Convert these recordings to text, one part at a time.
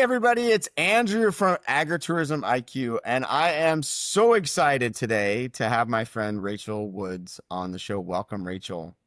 everybody, it's Andrew from Agritourism IQ, and I am so excited today to have my friend Rachel Woods on the show. Welcome, Rachel.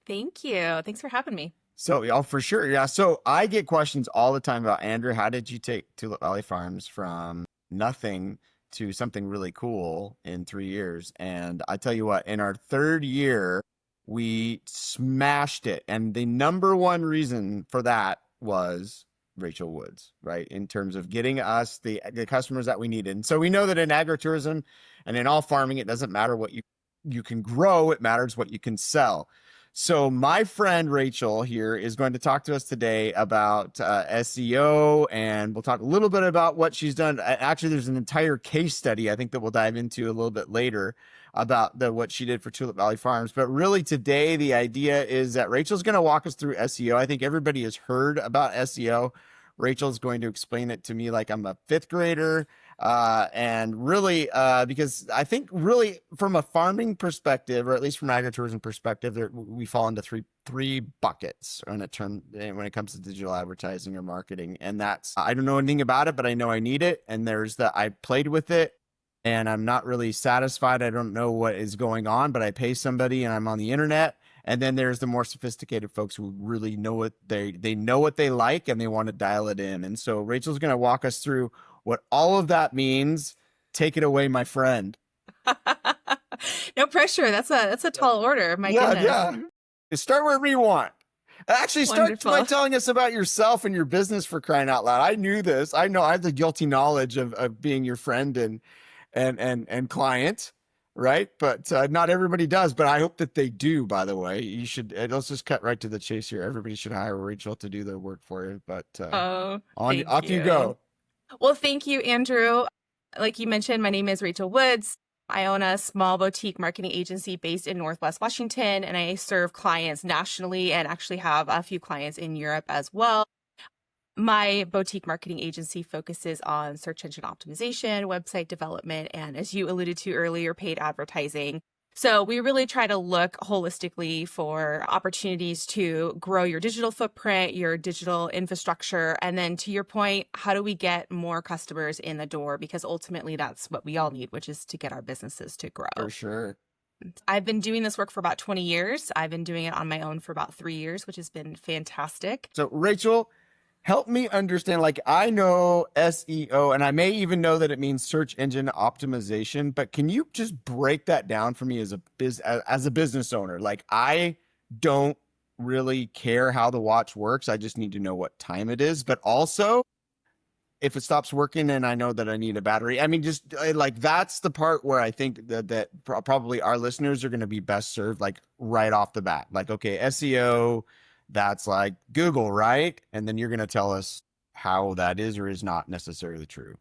Thank you. Thanks for having me. So, yeah, for sure. Yeah. So I get questions all the time about Andrew, how did you take Tulip Valley Farms from nothing to something really cool in 3 years? And I tell you what, in our third year, we smashed it. And the number one reason for that was Rachel Woods, right? In terms of getting us the customers that we needed. And so we know that in agritourism and in all farming, it doesn't matter what you can grow, it matters what you can sell. So my friend Rachel here is going to talk to us today about SEO, and we'll talk a little bit about what she's done. Actually, there's an entire case study I think that we'll dive into a little bit later about what she did for Tulip Valley Farms. But really today, the idea is that Rachel's going to walk us through SEO. I think everybody has heard about SEO. Rachel's going to explain it to me like I'm a fifth grader. And really, because I think really from a farming perspective, or at least from an agritourism perspective, we fall into three buckets when it comes to digital advertising or marketing. And that's, I don't know anything about it, but I know I need it. And there's I played with it and I'm not really satisfied. I don't know what is going on, but I pay somebody and I'm on the internet. And then there's the more sophisticated folks who really know what they know what they like and they want to dial it in. And so Rachel's going to walk us through what all of that means. Take it away, my friend. No pressure. That's a tall order. My goodness. Yeah. Start wherever you want. Actually, start Wonderful. by telling us about yourself and your business, for crying out loud. I knew this. I know I have the guilty knowledge of being your friend and client, right? But not everybody does. But I hope that they do. By the way, you should. Let's just cut right to the chase here. Everybody should hire Rachel to do the work for you. But off you go. Well, thank you, Andrew. Like you mentioned, my name is Rachel Woods. I own a small boutique marketing agency based in Northwest Washington, and I serve clients nationally and actually have a few clients in Europe as well. My boutique marketing agency focuses on search engine optimization, website development, and as you alluded to earlier, paid advertising. So we really try to look holistically for opportunities to grow your digital footprint, your digital infrastructure. And then to your point, how do we get more customers in the door? Because ultimately that's what we all need, which is to get our businesses to grow. For sure. I've been doing this work for about 20 years. I've been doing it on my own for about 3 years, which has been fantastic. So Rachel, help me understand, like I know SEO and I may even know that it means search engine optimization, but can you just break that down for me as a business owner? Like I don't really care how the watch works. I just need to know what time it is, but also if it stops working and I know that I need a battery, I mean, just like that's the part where I think that probably our listeners are going to be best served like right off the bat. Like, okay, SEO, that's like Google, right? And then you're going to tell us how that is or is not necessarily true.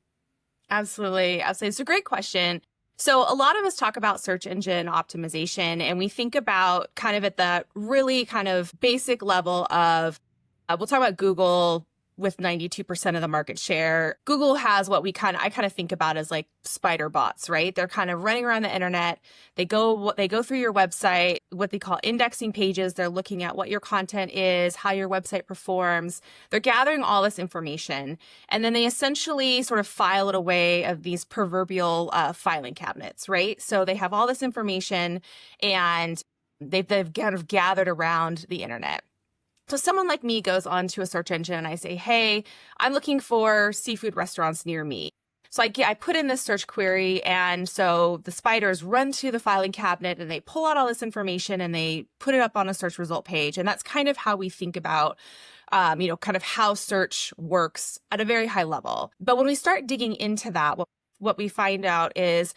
Absolutely. It's a great question. So a lot of us talk about search engine optimization, and we think about kind of at the really kind of basic level of, we'll talk about Google with 92% of the market share. Google has what I kind of think about as like spider bots, right? They're kind of running around the internet. They go through your website, what they call indexing pages. They're looking at what your content is, how your website performs. They're gathering all this information, and then they essentially sort of file it away of these proverbial filing cabinets, right? So they have all this information, and they've kind of gathered around the internet. So someone like me goes onto a search engine and I say, hey, I'm looking for seafood restaurants near me. So I put in this search query, and so the spiders run to the filing cabinet and they pull out all this information and they put it up on a search result page. And that's kind of how we think about, kind of how search works at a very high level. But when we start digging into that, what we find out is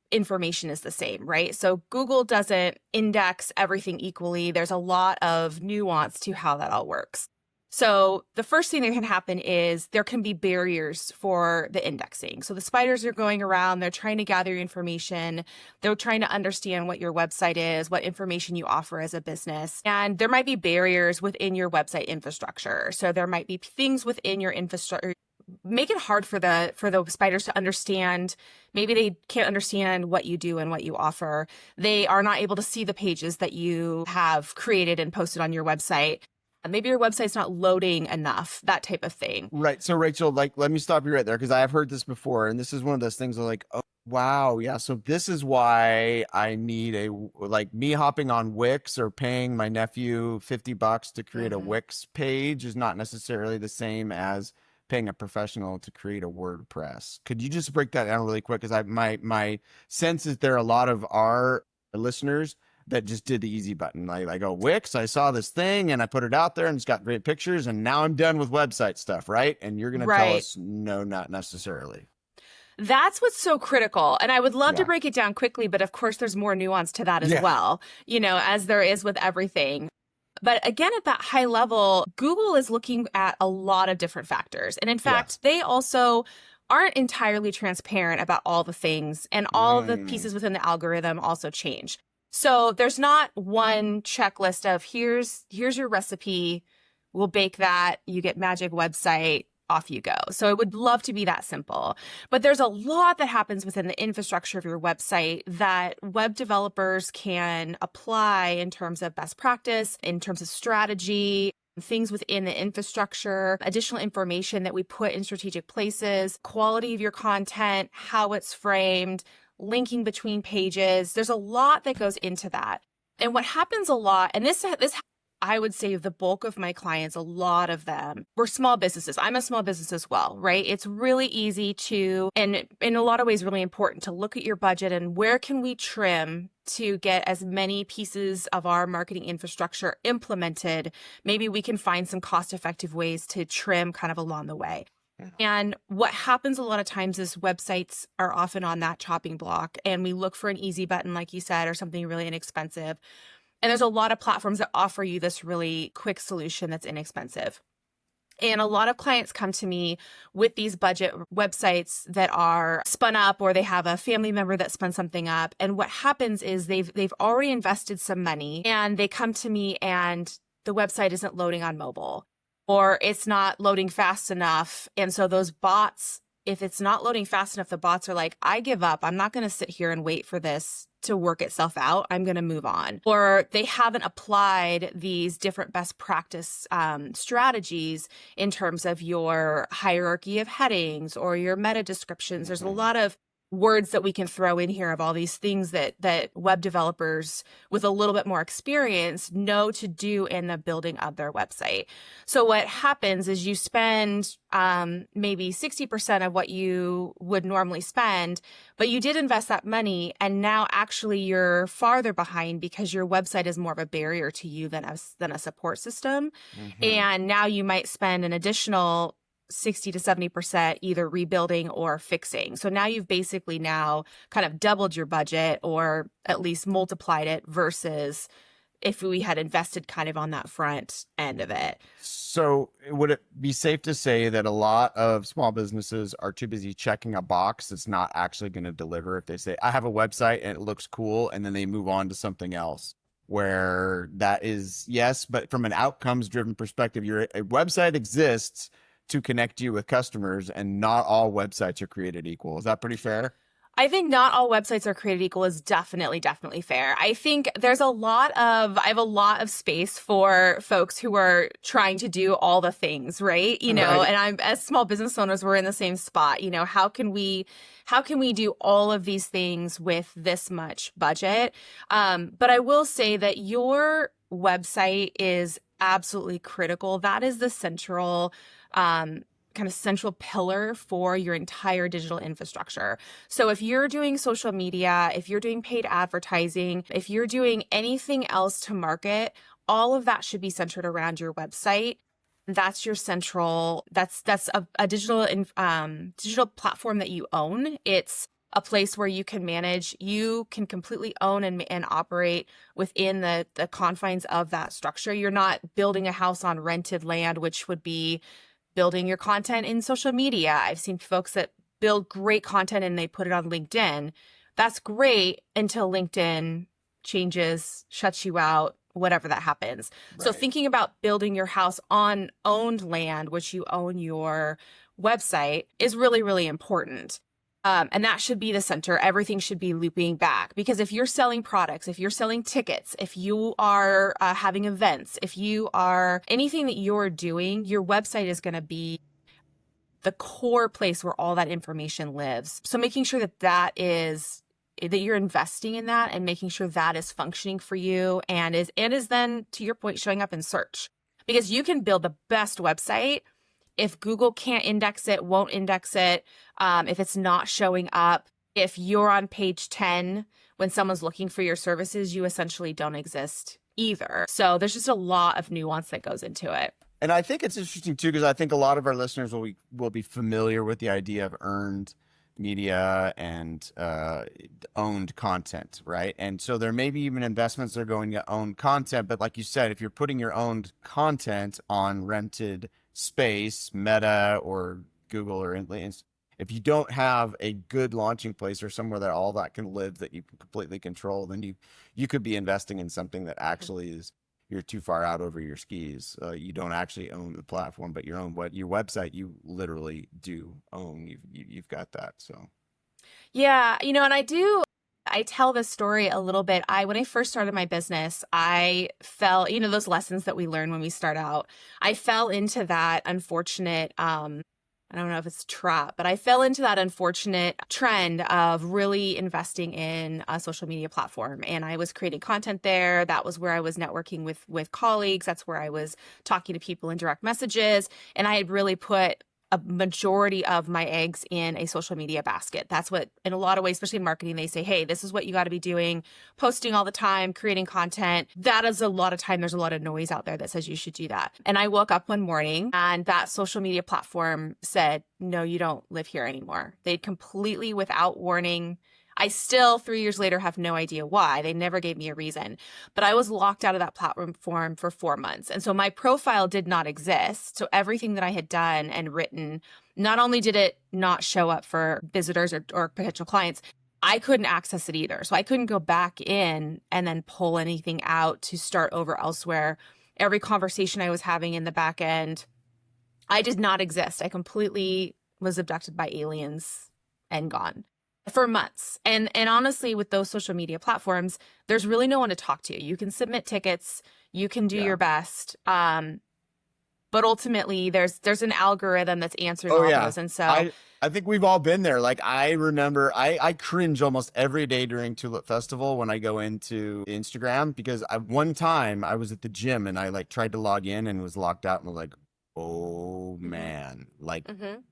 information is the same, right? So Google doesn't index everything equally. There's a lot of nuance to how that all works. So the first thing that can happen is there can be barriers for the indexing. So the spiders are going around, they're trying to gather your information. They're trying to understand what your website is, what information you offer as a business. And there might be barriers within your website infrastructure. So there might be things within your infrastructure make it hard for the spiders to understand. Maybe they can't understand what you do and what you offer. They are not able to see the pages that you have created and posted on your website. Maybe your website's not loading enough, that type of thing. Right. So Rachel, like, let me stop you right there because I have heard this before, and this is one of those things like, oh, wow, yeah. So this is why I need like me hopping on Wix or paying my nephew $50 to create a Mm-hmm. Wix page is not necessarily the same as paying a professional to create a WordPress. Could you just break that down really quick? Because my sense is there are a lot of our listeners that just did the easy button. Like I go, Wix, I saw this thing and I put it out there and it's got great pictures and now I'm done with website stuff, right? And you're going to tell Right. us, no, not necessarily. That's what's so critical. And I would love to Yeah. break it down quickly, but of course, there's more nuance to that as Yeah. well, as there is with everything. But again, at that high level, Google is looking at a lot of different factors. And in Yes. fact, they also aren't entirely transparent about all the things, and all the Mm. pieces within the algorithm also change. So there's not one checklist of here's your recipe, we'll bake that, you get magic website, off you go. So it would love to be that simple. But there's a lot that happens within the infrastructure of your website that web developers can apply in terms of best practice, in terms of strategy, things within the infrastructure, additional information that we put in strategic places, quality of your content, how it's framed, linking between pages. There's a lot that goes into that. And what happens a lot, and this I would say the bulk of my clients, a lot of them were small businesses. I'm a small business as well, right? It's really easy to, and in a lot of ways, really important to look at your budget and where can we trim to get as many pieces of our marketing infrastructure implemented. Maybe we can find some cost-effective ways to trim kind of along the way. And what happens a lot of times is websites are often on that chopping block and we look for an easy button, like you said, or something really inexpensive. And there's a lot of platforms that offer you this really quick solution that's inexpensive. And a lot of clients come to me with these budget websites that are spun up, or they have a family member that spun something up. And what happens is they've already invested some money and they come to me and the website isn't loading on mobile, or it's not loading fast enough. And so those bots, if it's not loading fast enough, the bots are like, I give up. I'm not going to sit here and wait for this to work itself out. I'm going to move on. Or they haven't applied these different best practice strategies in terms of your hierarchy of headings or your meta descriptions. There's a lot of words that we can throw in here of all these things that web developers with a little bit more experience know to do in the building of their website. So what happens is you spend maybe 60% of what you would normally spend, but you did invest that money and now actually you're farther behind because your website is more of a barrier to you than a support system. Mm-hmm. And now you might spend an additional 60 to 70% either rebuilding or fixing. So now you've basically now kind of doubled your budget or at least multiplied it versus if we had invested kind of on that front end of it. So would it be safe to say that a lot of small businesses are too busy checking a box that's not actually going to deliver? If they say, I have a website and it looks cool, and then they move on to something else where that is, yes, but from an outcomes driven perspective, a website exists to connect you with customers, and not all websites are created equal. Is that pretty fair? I think not all websites are created equal is definitely fair. I think I have a lot of space for folks who are trying to do all the things, right? And as small business owners, we're in the same spot. How can we do all of these things with this much budget? But I will say that your website is absolutely critical. That is the central kind of central pillar for your entire digital infrastructure. So if you're doing social media, if you're doing paid advertising, if you're doing anything else to market, all of that should be centered around your website. That's your central, that's a digital platform that you own. It's a place where you can completely own and operate within the confines of that structure. You're not building a house on rented land, which would be building your content in social media. I've seen folks that build great content and they put it on LinkedIn. That's great until LinkedIn changes, shuts you out, whatever that happens. Right. So thinking about building your house on owned land, which you own your website, is really, really important. And that should be the center. Everything should be looping back, because if you're selling products, if you're selling tickets, if you are having events, if you are anything that you're doing, your website is going to be the core place where all that information lives. So making sure that you're investing in that and making sure that is functioning for you and is then, to your point, showing up in search. Because you can build the best website, if Google can't index it, won't index it, if it's not showing up, if you're on page 10 when someone's looking for your services, you essentially don't exist either. So there's just a lot of nuance that goes into it. And I think it's interesting too, because I think a lot of our listeners will be familiar with the idea of earned media and owned content, right? And so there may be even investments that are going to own content, but like you said, if you're putting your owned content on rented space, Meta or Google or if you don't have a good launching place or somewhere that all that can live that you can completely control, then you could be investing in something that actually is you're too far out over your skis. You don't actually own the platform, but your website you literally do own. You've got that. So Yeah, and I tell this story a little bit. When I first started my business, I fell, those lessons that we learn when we start out. I fell into that unfortunate, I don't know if it's a trap, but I fell into that unfortunate trend of really investing in a social media platform. And I was creating content there. That was where I was networking with colleagues. That's where I was talking to people in direct messages. And I had really put a majority of my eggs in a social media basket. That's what, in a lot of ways, especially in marketing, they say, hey, this is what you got to be doing, posting all the time, creating content. That is a lot of time. There's a lot of noise out there that says you should do that. And I woke up one morning and that social media platform said, no, you don't live here anymore. They completely, without warning, I still, 3 years later, have no idea why. They never gave me a reason. But I was locked out of that platform for 4 months. And so my profile did not exist. So everything that I had done and written, not only did it not show up for visitors or potential clients, I couldn't access it either. So I couldn't go back in and then pull anything out to start over elsewhere. Every conversation I was having in the back end, I did not exist. I completely was abducted by aliens and gone for months. And honestly, with those social media platforms, there's really no one to talk to. You can submit tickets, you can do your best. But ultimately there's an algorithm that's answering all those. And so I think we've all been there. Like I remember I cringe almost every day during Tulip Festival when I go into Instagram, because one time I was at the gym and I like tried to log in and was locked out and was like, oh man, like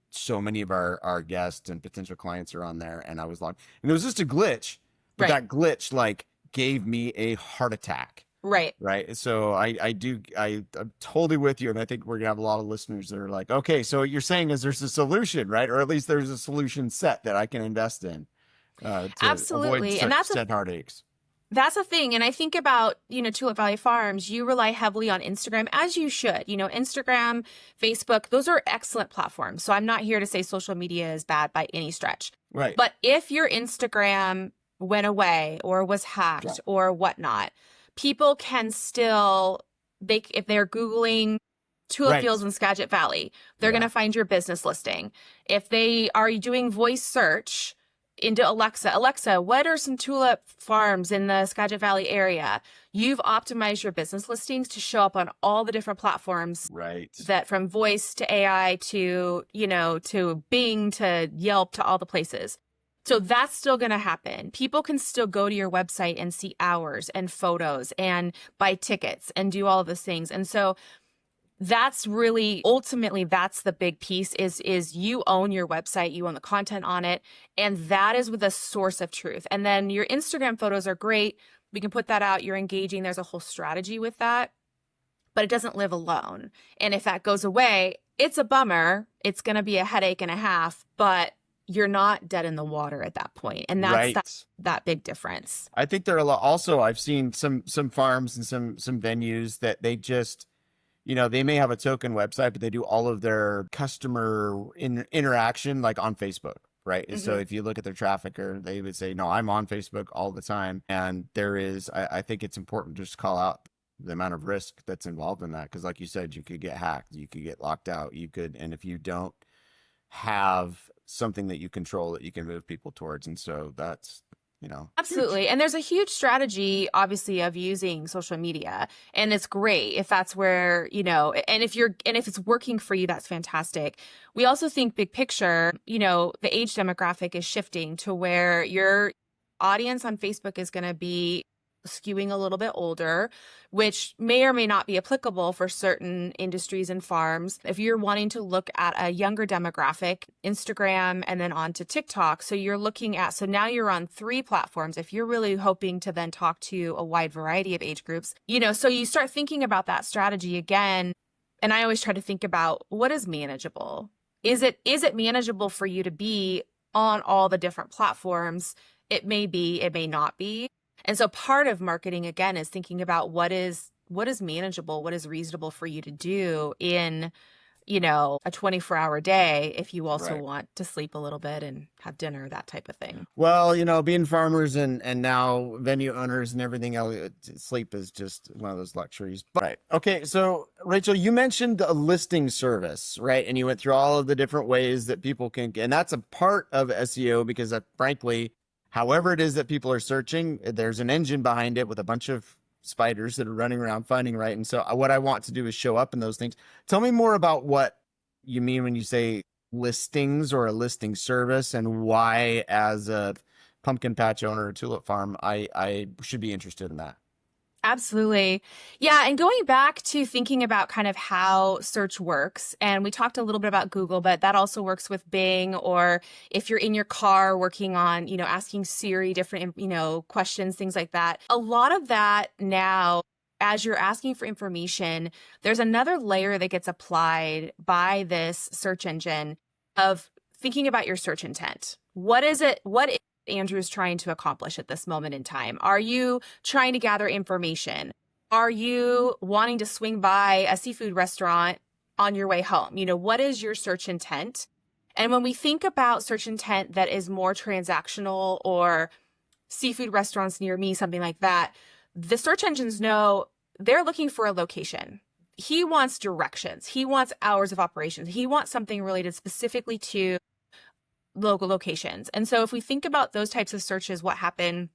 so many of our guests and potential clients are on there and I was locked. And it was just a glitch, but that glitch like gave me a heart attack. Right. So I'm totally with you. And I think we're gonna have a lot of listeners that are like, okay, so what you're saying is there's a solution, right? Or at least there's a solution set that I can invest in to absolutely. avoid and that's said heartaches. That's a thing. And I think about, Tulip Valley Farms, you rely heavily on Instagram, as you should. Instagram, Facebook, those are excellent platforms. So I'm not here to say social media is bad by any stretch. Right. But if your Instagram went away or was hacked or whatnot, people can still, if they're Googling tulip fields in Skagit Valley, they're going to find your business listing. If they are doing voice search into Alexa, what are some tulip farms in the Skagit Valley area? You've optimized your business listings to show up on all the different platforms. Right. That from voice to AI to, to Bing to Yelp to all the places. So that's still going to happen. People can still go to your website and see hours and photos and buy tickets and do all of those things. And so that's really, ultimately, that's the big piece is you own your website, you own the content on it, and that is with a source of truth. And then your Instagram photos are great. We can put that out. You're engaging. There's a whole strategy with that, but it doesn't live alone. And if that goes away, it's a bummer. It's going to be a headache and a half, but you're not dead in the water at that point. And that's that big difference. I think there are a lot. Also, I've seen some farms and some venues that they just, they may have a token website, but they do all of their customer interaction like on Facebook, right? Mm-hmm. So if you look at their trafficker, they would say, no, I'm on Facebook all the time. And I think it's important to just call out the amount of risk that's involved in that. Because like you said, you could get hacked, you could get locked out, and if you don't have something that you control that you can move people towards. And so that's, huge. Absolutely. And there's a huge strategy, obviously, of using social media. And it's great if that's where, and if it's working for you, that's fantastic. We also think big picture, the age demographic is shifting to where your audience on Facebook is going to be skewing a little bit older, which may or may not be applicable for certain industries and farms. If you're wanting to look at a younger demographic, Instagram and then on to TikTok. So now you're on 3 platforms. If you're really hoping to then talk to a wide variety of age groups, so you start thinking about that strategy again. And I always try to think about what is manageable. Is it manageable for you to be on all the different platforms? It may be, it may not be. And so part of marketing, again, is thinking about what is manageable, what is reasonable for you to do in, a 24-hour day if you also Right. want to sleep a little bit and have dinner, that type of thing. Well, being farmers and now venue owners and everything else, sleep is just one of those luxuries. But right. Okay. So Rachel, you mentioned a listing service, right? And you went through all of the different ways that people can, and that's a part of SEO because frankly, however it is that people are searching, there's an engine behind it with a bunch of spiders that are running around finding right. And so what I want to do is show up in those things. Tell me more about what you mean when you say listings or a listing service and why, as a pumpkin patch owner or tulip farm, I should be interested in that. Absolutely. Yeah. And going back to thinking about kind of how search works, and we talked a little bit about Google, but that also works with Bing, or if you're in your car working on, asking Siri different, questions, things like that. A lot of that now, as you're asking for information, there's another layer that gets applied by this search engine of thinking about your search intent. What is Andrew's trying to accomplish at this moment in time? Are you trying to gather information? Are you wanting to swing by a seafood restaurant on your way home? What is your search intent? And when we think about search intent that is more transactional, or seafood restaurants near me, something like that, the search engines know they're looking for a location. He wants directions. He wants hours of operations. He wants something related specifically to local locations. And so if we think about those types of searches, what happens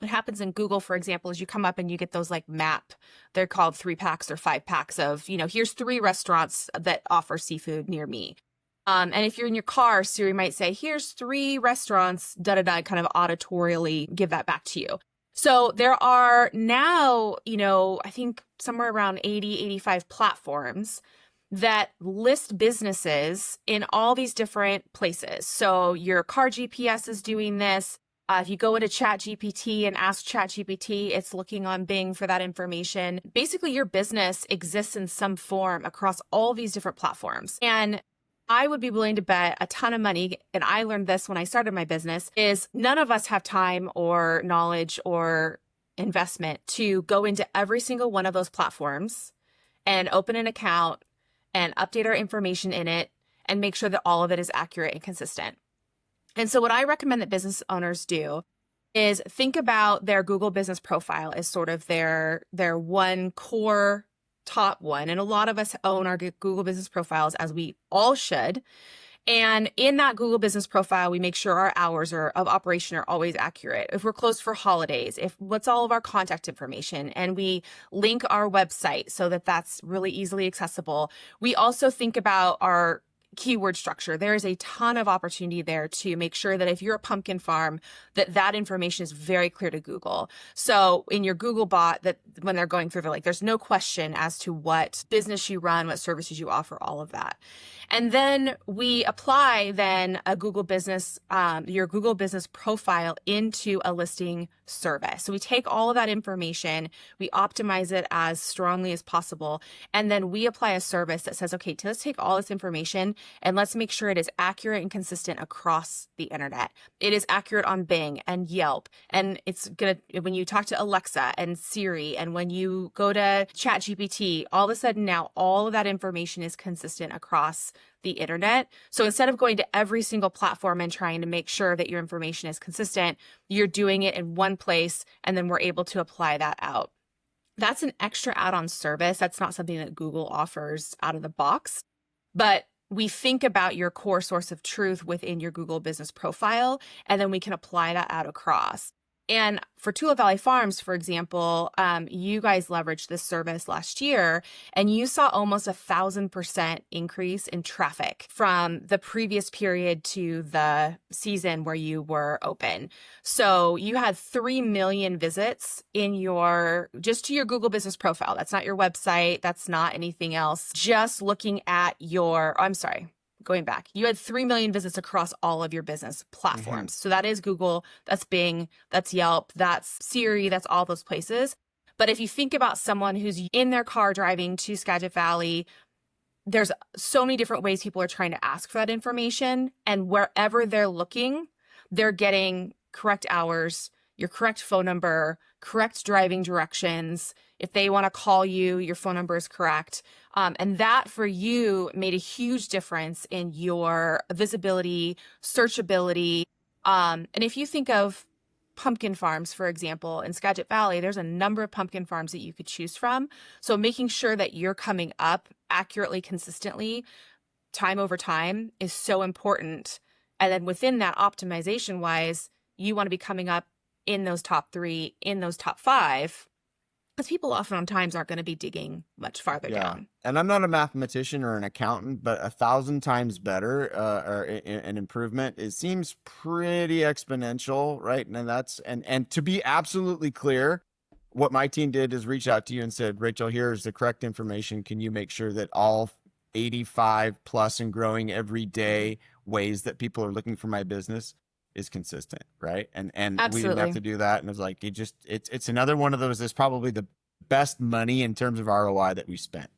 in Google, for example, is you come up and you get those like map. They're called 3-packs or 5-packs of, here's 3 restaurants that offer seafood near me. And if you're in your car, Siri might say, here's 3 restaurants, kind of auditorially give that back to you. So there are now, I think somewhere around 80, 85 platforms that list businesses in all these different places. So your car GPS is doing this. If you go into ChatGPT and ask ChatGPT, it's looking on Bing for that information. Basically, your business exists in some form across all these different platforms. And I would be willing to bet a ton of money, and I learned this when I started my business, is none of us have time or knowledge or investment to go into every single one of those platforms and open an account and update our information in it and make sure that all of it is accurate and consistent. And so what I recommend that business owners do is think about their Google business profile as sort of their one core top one. And a lot of us own our Google business profiles, as we all should. And in that Google business profile, we make sure our hours of operation are always accurate. If we're closed for holidays, what's all of our contact information, and we link our website so that that's really easily accessible. We also think about our keyword structure. There is a ton of opportunity there to make sure that if you're a pumpkin farm, that information is very clear to Google. So in your Google bot, that when they're going through, they're like, there's no question as to what business you run, what services you offer, all of that. And then we apply a Google business, your Google business profile into a listing service. So we take all of that information, we optimize it as strongly as possible, and then we apply a service that says, okay, let's take all this information and let's make sure it is accurate and consistent across the internet. It is accurate on Bing and Yelp, and it's when you talk to Alexa and Siri, and when you go to ChatGPT, all of a sudden now all of that information is consistent across the internet. So instead of going to every single platform and trying to make sure that your information is consistent, you're doing it in one place, and then we're able to apply that out. That's an extra add-on service. That's not something that Google offers out of the box. But we think about your core source of truth within your Google business profile, and then we can apply that out across. And for Tulip Valley Farms, for example, you guys leveraged this service last year, and you saw almost 1,000% increase in traffic from the previous period to the season where you were open. So you had 3 million visits in just to your Google business profile. That's not your website. That's not anything else. Just looking at going back, you had 3 million visits across all of your business platforms. So that is Google, that's Bing, that's Yelp, that's Siri, that's all those places. But if you think about someone who's in their car driving to Skagit Valley, there's so many different ways people are trying to ask for that information. And wherever they're looking, they're getting correct hours, your correct phone number, correct driving directions. If they want to call you, your phone number is correct. And that for you made a huge difference in your visibility, searchability. And if you think of pumpkin farms, for example, in Skagit Valley, there's a number of pumpkin farms that you could choose from. So making sure that you're coming up accurately, consistently, time over time is so important. And then within that, optimization wise, you want to be coming up in those top 3, in those top 5, because people oftentimes aren't going to be digging much farther down. And I'm not a mathematician or an accountant, but 1,000 times better or an improvement, it seems pretty exponential, right? And to be absolutely clear, what my team did is reach out to you and said, Rachel, here's the correct information. Can you make sure that all 85 plus and growing every day ways that people are looking for my business is consistent, right? And we didn't have to do that. And it was like, it's another one of those that's probably the best money in terms of ROI that we spent,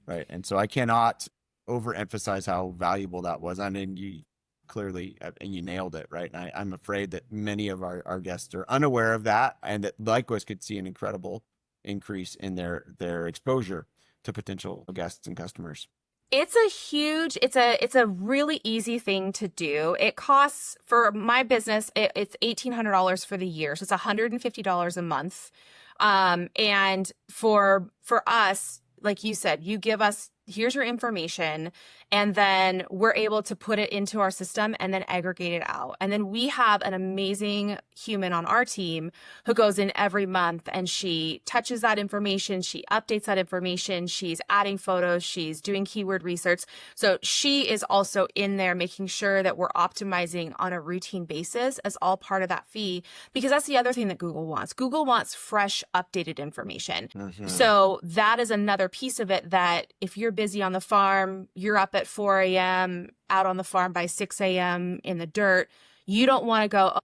right? And so I cannot overemphasize how valuable that was. I mean, you clearly, and you nailed it, right? And I'm afraid that many of our guests are unaware of that, and that likewise could see an incredible increase in their exposure to potential guests and customers. It's a really easy thing to do. It costs, for my business, it's $1,800 for the year. So it's $150 a month. And for us, like you said, you give us, here's your information, and then we're able to put it into our system and then aggregate it out. And then we have an amazing human on our team who goes in every month and she touches that information, she updates that information, she's adding photos, she's doing keyword research. So she is also in there making sure that we're optimizing on a routine basis as all part of that fee, because that's the other thing that Google wants. Google wants fresh, updated information. Mm-hmm. So that is another piece of it, that if you're busy on the farm, you're up at 4 a.m., out on the farm by 6 a.m. in the dirt, you don't want to go, oh,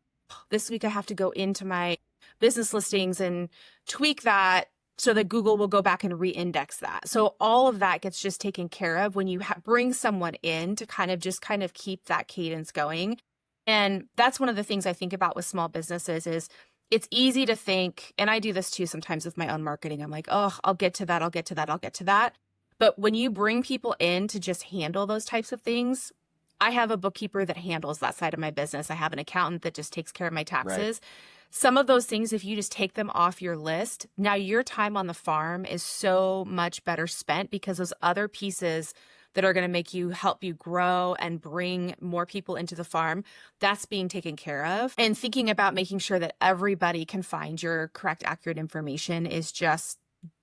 this week I have to go into my business listings and tweak that so that Google will go back and re-index that. So all of that gets just taken care of when you bring someone in to kind of keep that cadence going. And that's one of the things I think about with small businesses is it's easy to think, and I do this too sometimes with my own marketing. I'm like, oh, I'll get to that. But when you bring people in to just handle those types of things, I have a bookkeeper that handles that side of my business. I have an accountant that just takes care of my taxes. Right. Some of those things, if you just take them off your list, now your time on the farm is so much better spent, because those other pieces that are going to help you grow and bring more people into the farm, that's being taken care of. And thinking about making sure that everybody can find your correct, accurate information is just,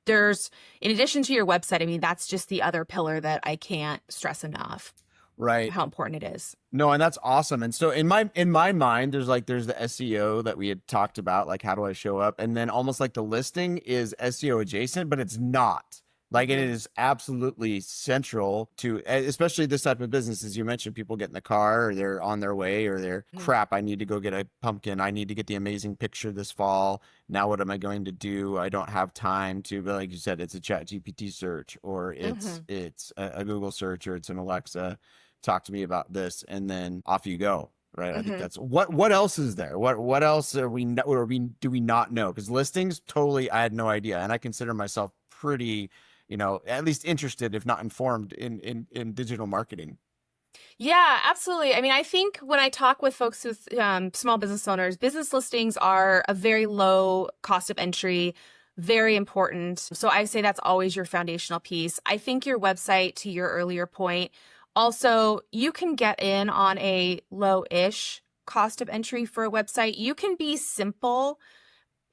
in addition to your website, I mean, that's just the other pillar that I can't stress enough. Right. How important it is. No, and that's awesome. And so in my mind, there's the SEO that we had talked about, like how do I show up? And then almost like the listing is SEO adjacent, but it's not. Like it is absolutely central to, especially this type of business. As you mentioned, people get in the car or they're on their way or they're crap, I need to go get a pumpkin. I need to get the amazing picture this fall. Now, what am I going to do? I don't have time to, but like you said, it's a ChatGPT search, or it's a Google search, or it's an Alexa, talk to me about this. And then off you go. Right. I think that's what else is there? What else do we not know? Because listings, totally, I had no idea. And I consider myself pretty, at least interested, if not informed in digital marketing. Yeah, absolutely. I mean, I think when I talk with folks with small business owners, business listings are a very low cost of entry, very important. So I say that's always your foundational piece. I think your website, to your earlier point, Also, you can get in on a low-ish cost of entry for a website. You can be simple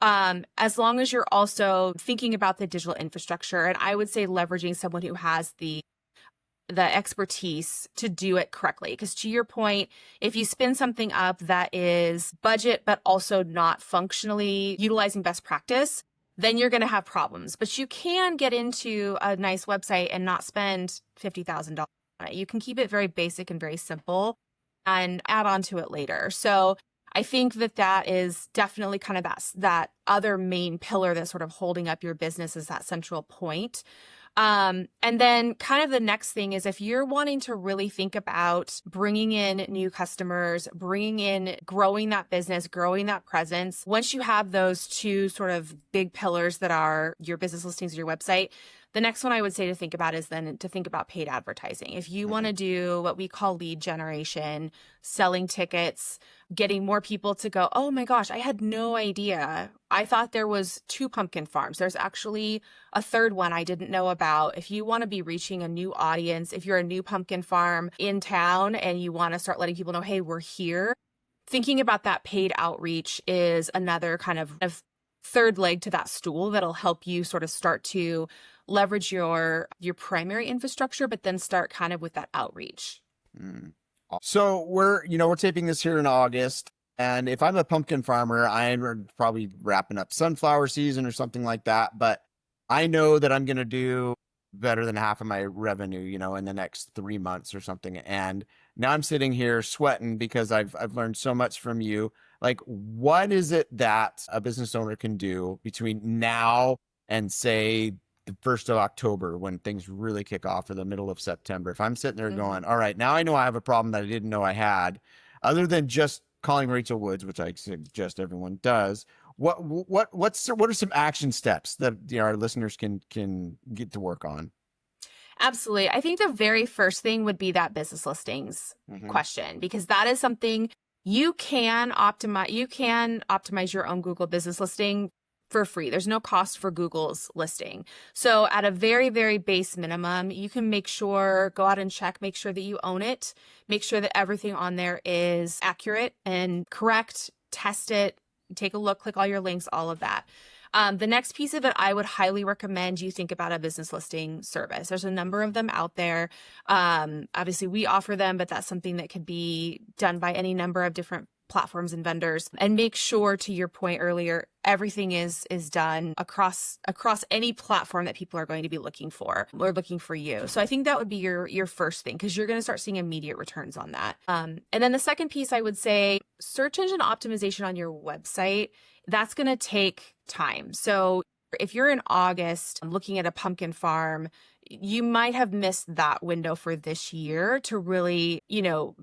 as long as you're also thinking about the digital infrastructure. And I would say leveraging someone who has the expertise to do it correctly. Because to your point, if you spin something up that is budget, but also not functionally utilizing best practice, then you're going to have problems. But you can get into a nice website and not spend $50,000 on it. You can keep it very basic and very simple and add on to it later. So I think that that is definitely kind of that other main pillar that's sort of holding up your business is that central point. And then kind of the next thing is if you're wanting to really think about bringing in new customers, growing that business, growing that presence, once you have those two sort of big pillars that are your business listings and your website, the next one I would say to think about is then to think about paid advertising. If you want to do what we call lead generation, selling tickets, getting more people to go, oh my gosh, I had no idea. I thought there was 2 pumpkin farms. There's actually a third one I didn't know about. If you want to be reaching a new audience, if you're a new pumpkin farm in town and you want to start letting people know, hey, we're here, thinking about that paid outreach is another kind of third leg to that stool that'll help you sort of start to leverage your primary infrastructure, but then start kind of with that outreach. Mm. So we're taping this here in August. And if I'm a pumpkin farmer, I'm probably wrapping up sunflower season or something like that. But I know that I'm going to do better than half of my revenue, in the next 3 months or something. And now I'm sitting here sweating because I've learned so much from you. Like, what is it that a business owner can do between now and say the 1st of October when things really kick off, or the middle of September? If I'm sitting there going, all right, now I know I have a problem that I didn't know I had, other than just calling Rachel Woods, which I suggest everyone does, what are some action steps that our listeners can get to work on? Absolutely. I think the very first thing would be that business listings question, because that is something you can optimize. You can optimize your own Google business listing for free. There's no cost for Google's listing. So at a very, very base minimum, you can go out and check, make sure that you own it, make sure that everything on there is accurate and correct, test it, take a look, click all your links, all of that. The next piece of it, I would highly recommend you think about a business listing service. There's a number of them out there. Obviously, we offer them, but that's something that could be done by any number of different platforms and vendors. And make sure, to your point earlier, everything is done across any platform that people are going to be looking for or looking for you. So I think that would be your first thing, because you're going to start seeing immediate returns on that. And then the second piece, I would say search engine optimization on your website. That's going to take time. So if you're in August looking at a pumpkin farm, you might have missed that window for this year to really,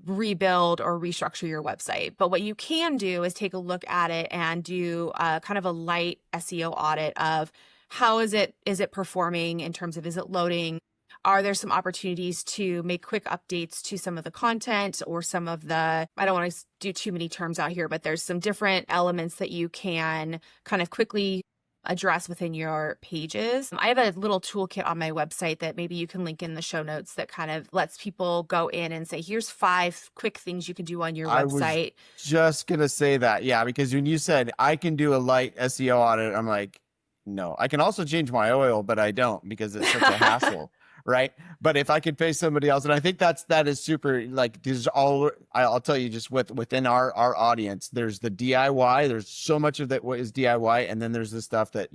rebuild or restructure your website. But what you can do is take a look at it and do kind of a light SEO audit of how is it performing in terms of, is it loading? Are there some opportunities to make quick updates to some of the content or some of the, I don't want to do too many terms out here, but there's some different elements that you can kind of quickly address within your pages. I have a little toolkit on my website that maybe you can link in the show notes that kind of lets people go in and say, here's 5 quick things you can do on your website. I was just going to say that. Yeah, because when you said I can do a light SEO audit, I'm like, no. I can also change my oil, but I don't, because it's such a hassle. Right. But if I could pay somebody else, and I think that is super, like, there's I'll tell you, just within our audience, there's the DIY, there's so much of that what is DIY. And then there's the stuff that,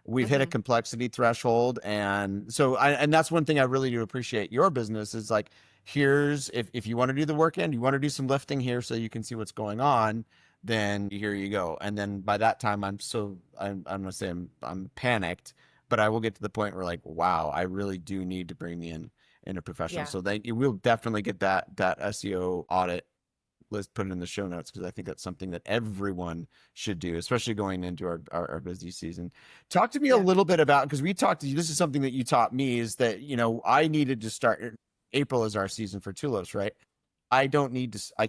we've hit a complexity threshold. And so and that's one thing I really do appreciate your business is like, here's, if you want to do the work end, you want to do some lifting here so you can see what's going on, then here you go. And then by that time, I'm going to say I'm panicked. But I will get to the point where, like, wow, I really do need to bring me in a professional. Yeah. So you will definitely get that SEO audit list put in the show notes, because I think that's something that everyone should do, especially going into our busy season. Talk to me a little bit about, because this is something that you taught me, is that, I needed to start, April is our season for tulips, right? I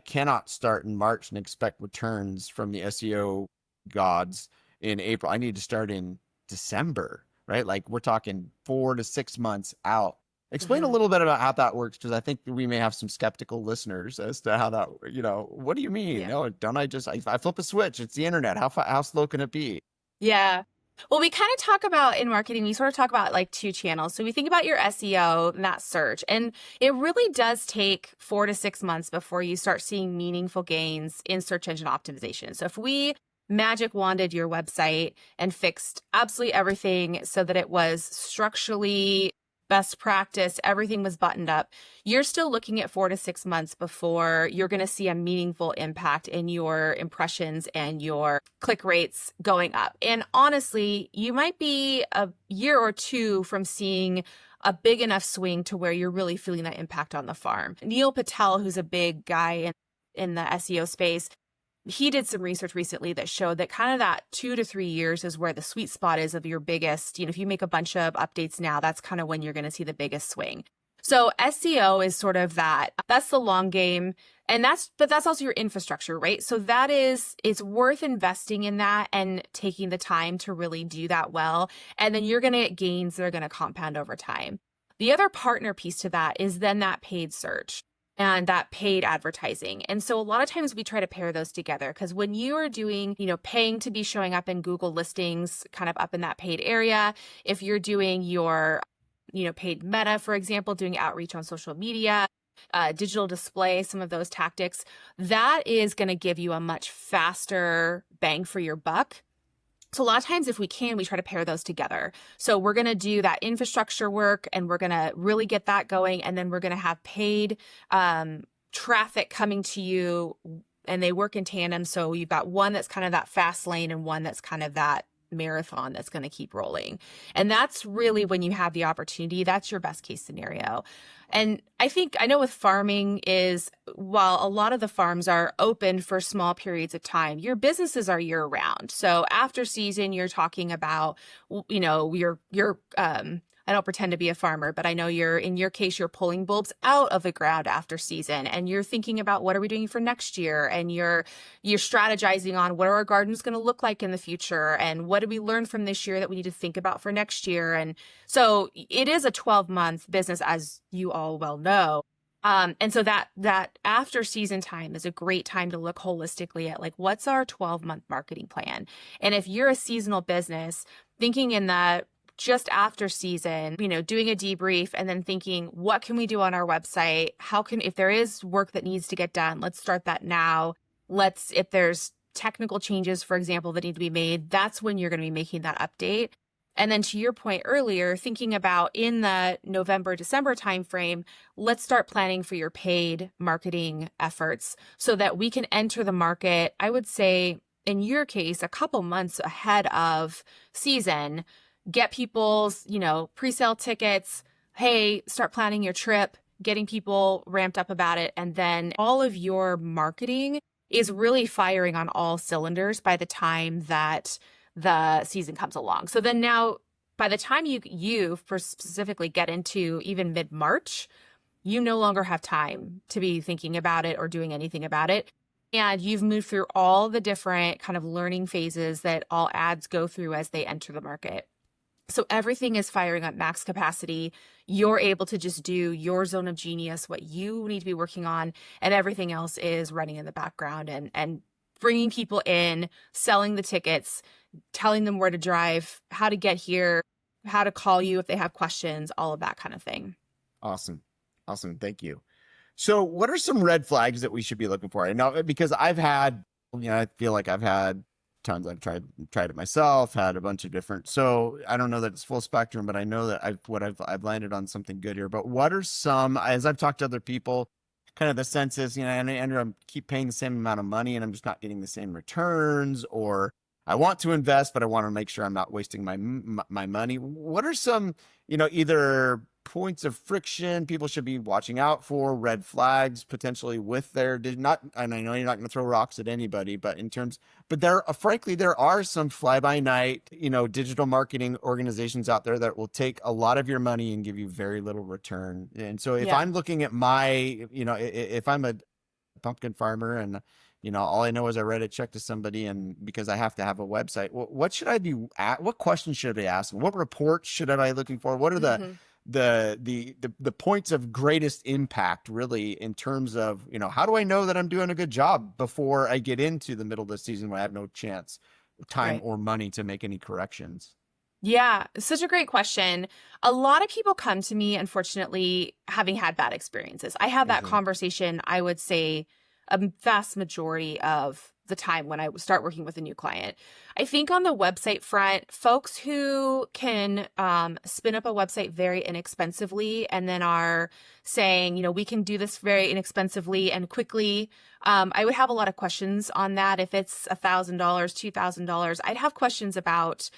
cannot start in March and expect returns from the SEO gods in April. I need to start in December. Right? Like, we're talking 4 to 6 months out. Explain a Mhm. little bit about how that works, because I think we may have some skeptical listeners as to how that, what do you mean? Yeah. No, don't I flip a switch? It's the internet. How slow can it be? Yeah. Well, we kind of talk about in marketing, we sort of talk about like two channels. So we think about your SEO and that search, and it really does take 4 to 6 months before you start seeing meaningful gains in search engine optimization. So if we magic wanded your website and fixed absolutely everything so that it was structurally best practice, everything was buttoned up, you're still looking at 4 to 6 months before you're going to see a meaningful impact in your impressions and your click rates going up. And honestly, you might be a year or two from seeing a big enough swing to where you're really feeling that impact on the farm. Neil Patel, who's a big guy in the SEO space, he did some research recently that showed that kind of that 2 to 3 years is where the sweet spot is of your biggest, if you make a bunch of updates now, that's kind of when you're going to see the biggest swing. So SEO is sort of that's the long game. And but that's also your infrastructure, right? So it's worth investing in that and taking the time to really do that well. And then you're going to get gains that are going to compound over time. The other partner piece to that is then that paid search and that paid advertising. And so a lot of times we try to pair those together, because when you are doing, paying to be showing up in Google listings, kind of up in that paid area, if you're doing your, paid meta, for example, doing outreach on social media, digital display, some of those tactics, that is going to give you a much faster bang for your buck. So a lot of times, if we can, we try to pair those together. So we're going to do that infrastructure work and we're going to really get that going. And then we're going to have paid traffic coming to you, and they work in tandem. So you've got one that's kind of that fast lane and one that's kind of that marathon that's going to keep rolling. And that's really when you have the opportunity, that's your best case scenario. And I know with farming is, while a lot of the farms are open for small periods of time, your businesses are year round. So after season, you're talking about, I don't pretend to be a farmer, but I know in your case, you're pulling bulbs out of the ground after season, and you're thinking about what are we doing for next year, and you're strategizing on what are our gardens going to look like in the future, and what did we learn from this year that we need to think about for next year. And so it is a 12-month business, as you all well know. And so that after season time is a great time to look holistically at like, what's our 12-month marketing plan? And if you're a seasonal business, thinking in that just after season, doing a debrief and then thinking, what can we do on our website? If there is work that needs to get done, let's start that now. If there's technical changes, for example, that need to be made, that's when you're going to be making that update. And then to your point earlier, thinking about in the November, December timeframe, let's start planning for your paid marketing efforts so that we can enter the market, I would say, in your case, a couple months ahead of season, get people's, pre-sale tickets. Hey, start planning your trip, getting people ramped up about it. And then all of your marketing is really firing on all cylinders by the time that the season comes along. So then now, by the time you specifically get into even mid-March, you no longer have time to be thinking about it or doing anything about it. And you've moved through all the different kind of learning phases that all ads go through as they enter the market. So everything is firing at max capacity. You're able to just do your zone of genius, what you need to be working on, and everything else is running in the background and bringing people in, selling the tickets, telling them where to drive, how to get here, how to call you if they have questions, all of that kind of thing. Awesome. Thank you. So what are some red flags that we should be looking for? I know, because I feel like I've had tons. I've tried it myself, had a bunch of different, so I don't know that it's full spectrum, but I know that I've landed on something good here. But what are some, as I've talked to other people, kind of the sense is, and I keep paying the same amount of money and I'm just not getting the same returns, or I want to invest, but I want to make sure I'm not wasting my money. What are some, either points of friction people should be watching out for, red flags potentially with and I know you're not going to throw rocks at anybody, but frankly, there are some fly by night, digital marketing organizations out there that will take a lot of your money and give you very little return. And so if I'm looking at if I'm a pumpkin farmer and all I know is I write a check to somebody, and because I have to have a website, what should I be at? What questions should I be asking? What reports should I be looking for? What are the the points of greatest impact really in terms of, how do I know that I'm doing a good job before I get into the middle of the season when I have no chance, time Right. or money to make any corrections? Yeah, such a great question. A lot of people come to me, unfortunately, having had bad experiences. I have that Mhm. conversation, I would say, a vast majority of the time when I start working with a new client. I think on the website front, folks who can spin up a website very inexpensively and then are saying, we can do this very inexpensively and quickly. I would have a lot of questions on that. If it's $1,000, $2,000, I'd have questions about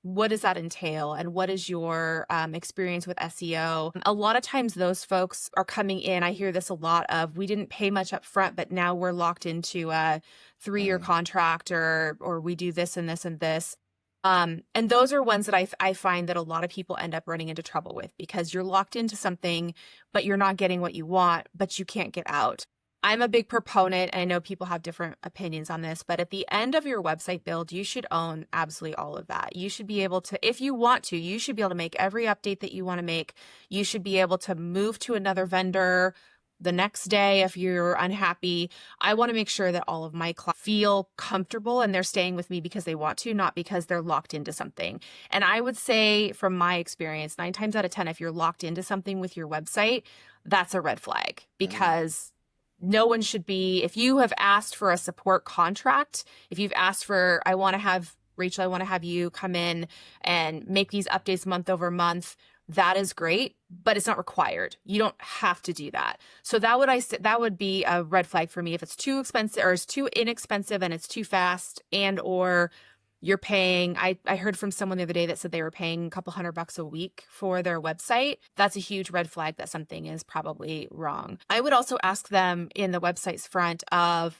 what does that entail and what is your experience with SEO? A lot of times those folks are coming in. I hear this a lot of, we didn't pay much up front, but now we're locked into a 3-year Mm. contract, or we do this and this and this. And those are ones that I find that a lot of people end up running into trouble with, because you're locked into something, but you're not getting what you want, but you can't get out. I'm a big proponent, and I know people have different opinions on this, but at the end of your website build, you should own absolutely all of that. You should be able to, if you want to, you should be able to make every update that you want to make. You should be able to move to another vendor the next day if you're unhappy. I want to make sure that all of my clients feel comfortable and they're staying with me because they want to, not because they're locked into something. And I would say, from my experience, 9 times out of 10, if you're locked into something with your website, that's a red flag, Mm. because no one should be, if you have asked for a support contract, if you've asked for, I want to have Rachel, I want to have you come in and make these updates month over month, that is great, but it's not required. You don't have to do that. So that would be a red flag for me if it's too expensive, or it's too inexpensive and it's too fast, and or you're paying, I heard from someone the other day that said they were paying a couple $100 a week for their website. That's a huge red flag that something is probably wrong. I would also ask them in the website's front of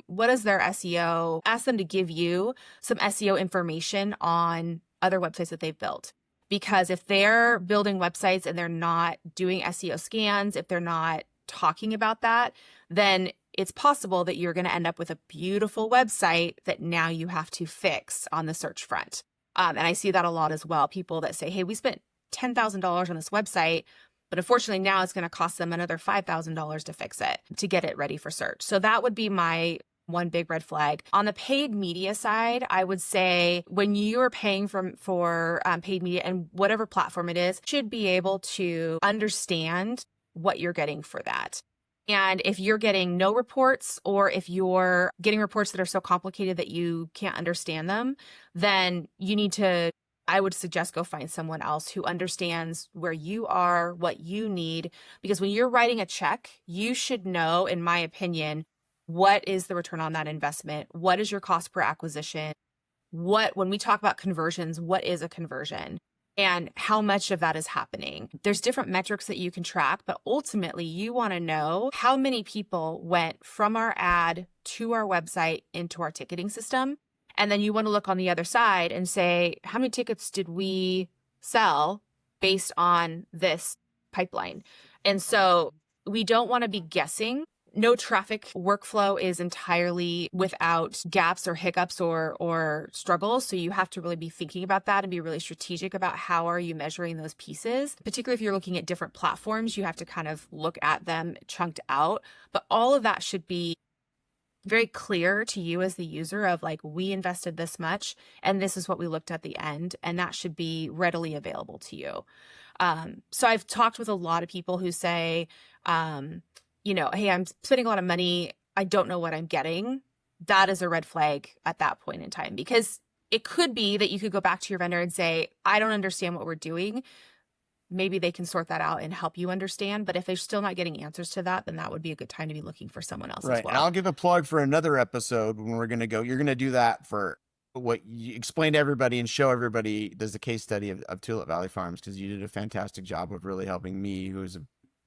what is their SEO? Ask them to give you some SEO information on other websites that they've built. Because if they're building websites and they're not doing SEO scans, if they're not talking about that, then it's possible that you're going to end up with a beautiful website that now you have to fix on the search front. And I see that a lot as well. People that say, hey, we spent $10,000 on this website, but unfortunately now it's going to cost them another $5,000 to fix it, to get it ready for search. So that would be my one big red flag. On the paid media side, I would say when you are paying for paid media, and whatever platform it is, should be able to understand what you're getting for that. And if you're getting no reports, or if you're getting reports that are so complicated that you can't understand them, then you need to, I would suggest, go find someone else who understands where you are, what you need. Because when you're writing a check, you should know, in my opinion, what is the return on that investment? What is your cost per acquisition? When we talk about conversions, what is a conversion? And how much of that is happening? There's different metrics that you can track, but ultimately you want to know how many people went from our ad to our website into our ticketing system. And then you want to look on the other side and say, how many tickets did we sell based on this pipeline? And so we don't want to be guessing. No traffic workflow is entirely without gaps or hiccups or struggles. So you have to really be thinking about that and be really strategic about how are you measuring those pieces. Particularly if you're looking at different platforms, you have to kind of look at them chunked out. But all of that should be very clear to you as the user of, like, we invested this much and this is what we looked at the end, and that should be readily available to you. So I've talked with a lot of people who say, hey, I'm spending a lot of money, I don't know what I'm getting. That is a red flag at that point in time, because it could be that you could go back to your vendor and say, I don't understand what we're doing. Maybe they can sort that out and help you understand. But if they're still not getting answers to that, then that would be a good time to be looking for someone else as Right. And well. I'll give a plug for another episode when we're going to go. You're going to do that for what you explain to everybody and show everybody. There's a case study of Tulip Valley Farms, because you did a fantastic job of really helping me, who is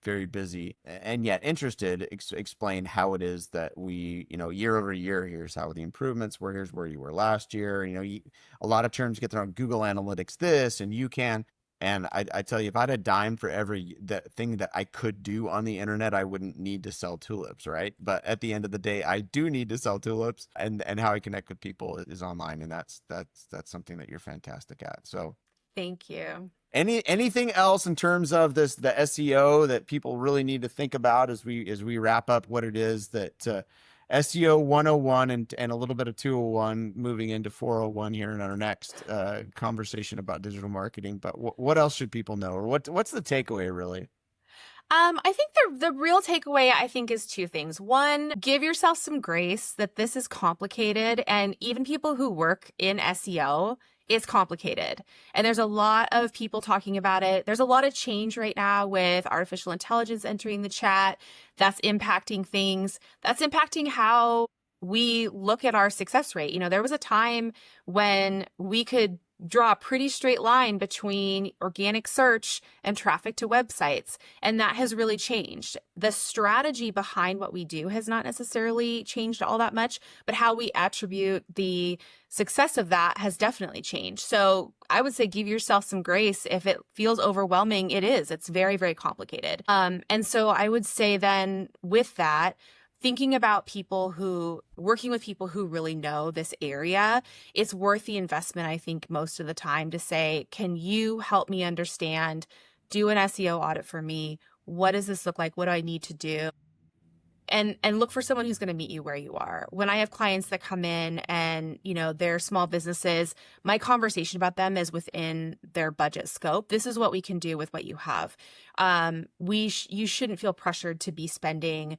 very busy and yet interested, explain how it is that we, year over year, here's how the improvements were, here's where you were last year. A lot of terms get thrown on Google Analytics this, and you can. And I tell you, if I had a dime for every thing that I could do on the internet, I wouldn't need to sell tulips, right? But at the end of the day, I do need to sell tulips, and how I connect with people is online, and that's something that you're fantastic at. So Thank you. Anything else in terms of the SEO that people really need to think about as we wrap up what it is that SEO 101 and a little bit of 201 moving into 401 here in our next conversation about digital marketing. But what else should people know, or what's the takeaway really? I think the real takeaway, I think, is two things. One, give yourself some grace that this is complicated, and even people who work in SEO, it's complicated. And there's a lot of people talking about it. There's a lot of change right now with artificial intelligence entering the chat. That's impacting things. That's impacting how we look at our success rate. You know, there was a time when we could draw a pretty straight line between organic search and traffic to websites. And that has really changed. The strategy behind what we do has not necessarily changed all that much, but how we attribute the success of that has definitely changed. So I would say give yourself some grace. If it feels overwhelming, it is. It's very, very complicated. And so I would say then with that, thinking about working with people who really know this area, it's worth the investment, I think, most of the time to say, can you help me understand, do an SEO audit for me? What does this look like? What do I need to do? And look for someone who's going to meet you where you are. When I have clients that come in and, you know, they're small businesses, my conversation about them is within their budget scope. This is what we can do with what you have. You shouldn't feel pressured to be spending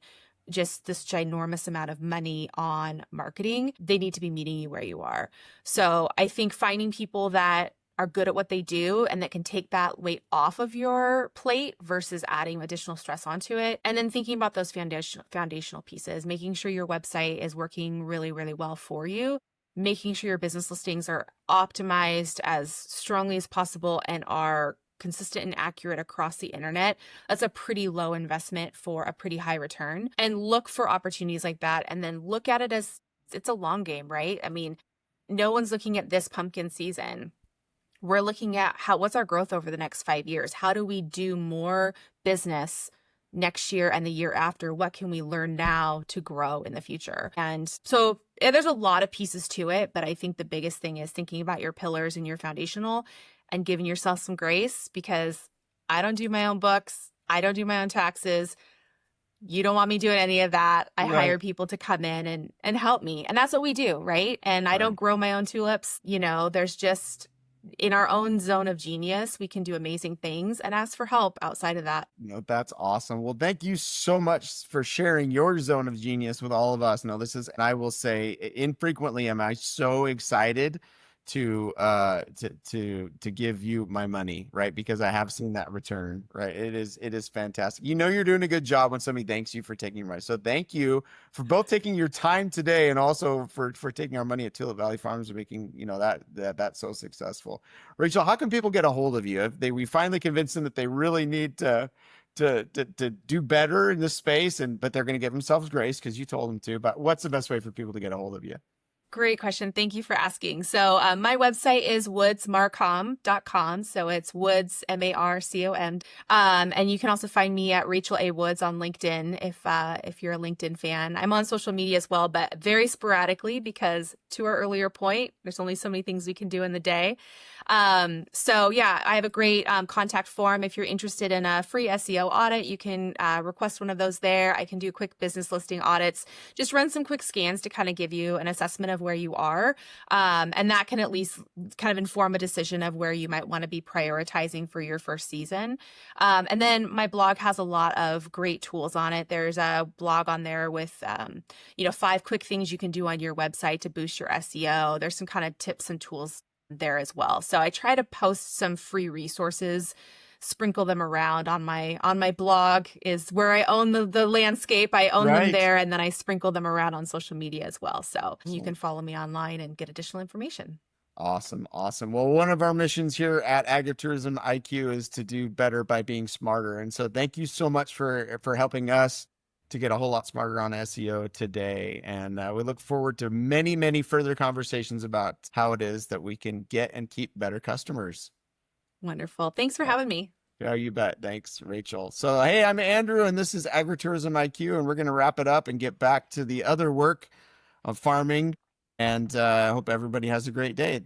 just this ginormous amount of money on marketing. They need to be meeting you where you are. So I think finding people that are good at what they do and that can take that weight off of your plate versus adding additional stress onto it. And then thinking about those foundational pieces, making sure your website is working really, really well for you, making sure your business listings are optimized as strongly as possible and are consistent and accurate across the internet. That's a pretty low investment for a pretty high return. And look for opportunities like that. And then look at it as it's a long game, right? I mean, no one's looking at this pumpkin season. We're looking at what's our growth over the next 5 years? How do we do more business next year and the year after? What can we learn now to grow in the future? And so there's a lot of pieces to it, but I think the biggest thing is thinking about your pillars and your foundational and giving yourself some grace, because I don't do my own books. I don't do my own taxes. You don't want me doing any of that. I hire people to come in and help me. And that's what we do, right? And I don't grow my own tulips. You know, there's just in our own zone of genius, we can do amazing things and ask for help outside of that. No, that's awesome. Well, thank you so much for sharing your zone of genius with all of us. No, this is, and I will say infrequently am I so excited to give you my money, right? Because I have seen that return, right? It is fantastic. You know, you're doing a good job when somebody thanks you for taking your money. So thank you for both taking your time today and also for taking our money at Tulip Valley Farms and making, you know, that so successful. Rachel, how can people get a hold of you? If we finally convince them that they really need to do better in this space, but they're going to give themselves grace because you told them to, but what's the best way for people to get a hold of you? Great question. Thank you for asking. So my website is woodsmarcom.com. So it's Woods, Marcom. And you can also find me at Rachel A. Woods on LinkedIn if you're a LinkedIn fan. I'm on social media as well, but very sporadically because to our earlier point, there's only so many things we can do in the day. So yeah, I have a great contact form. If you're interested in a free SEO audit, you can request one of those there. I can do quick business listing audits, just run some quick scans to kind of give you an assessment of where you are. And that can at least kind of inform a decision of where you might want to be prioritizing for your first season. And then my blog has a lot of great tools on it. There's a blog on there with, 5 quick things you can do on your website to boost your SEO. There's some kind of tips and tools there as well. So I try to post some free resources, sprinkle them around on my blog is where I own the landscape. I own them there, and then I sprinkle them around on social media as well. So you can follow me online and get additional information. Awesome. Well, one of our missions here at Agritourism IQ is to do better by being smarter. And so thank you so much for helping us to get a whole lot smarter on SEO today. And we look forward to many, many further conversations about how it is that we can get and keep better customers. Wonderful. Thanks for having me. Yeah, you bet. Thanks, Rachel. So, hey, I'm Andrew, and this is Agritourism IQ, and we're going to wrap it up and get back to the other work of farming. And I hope everybody has a great day.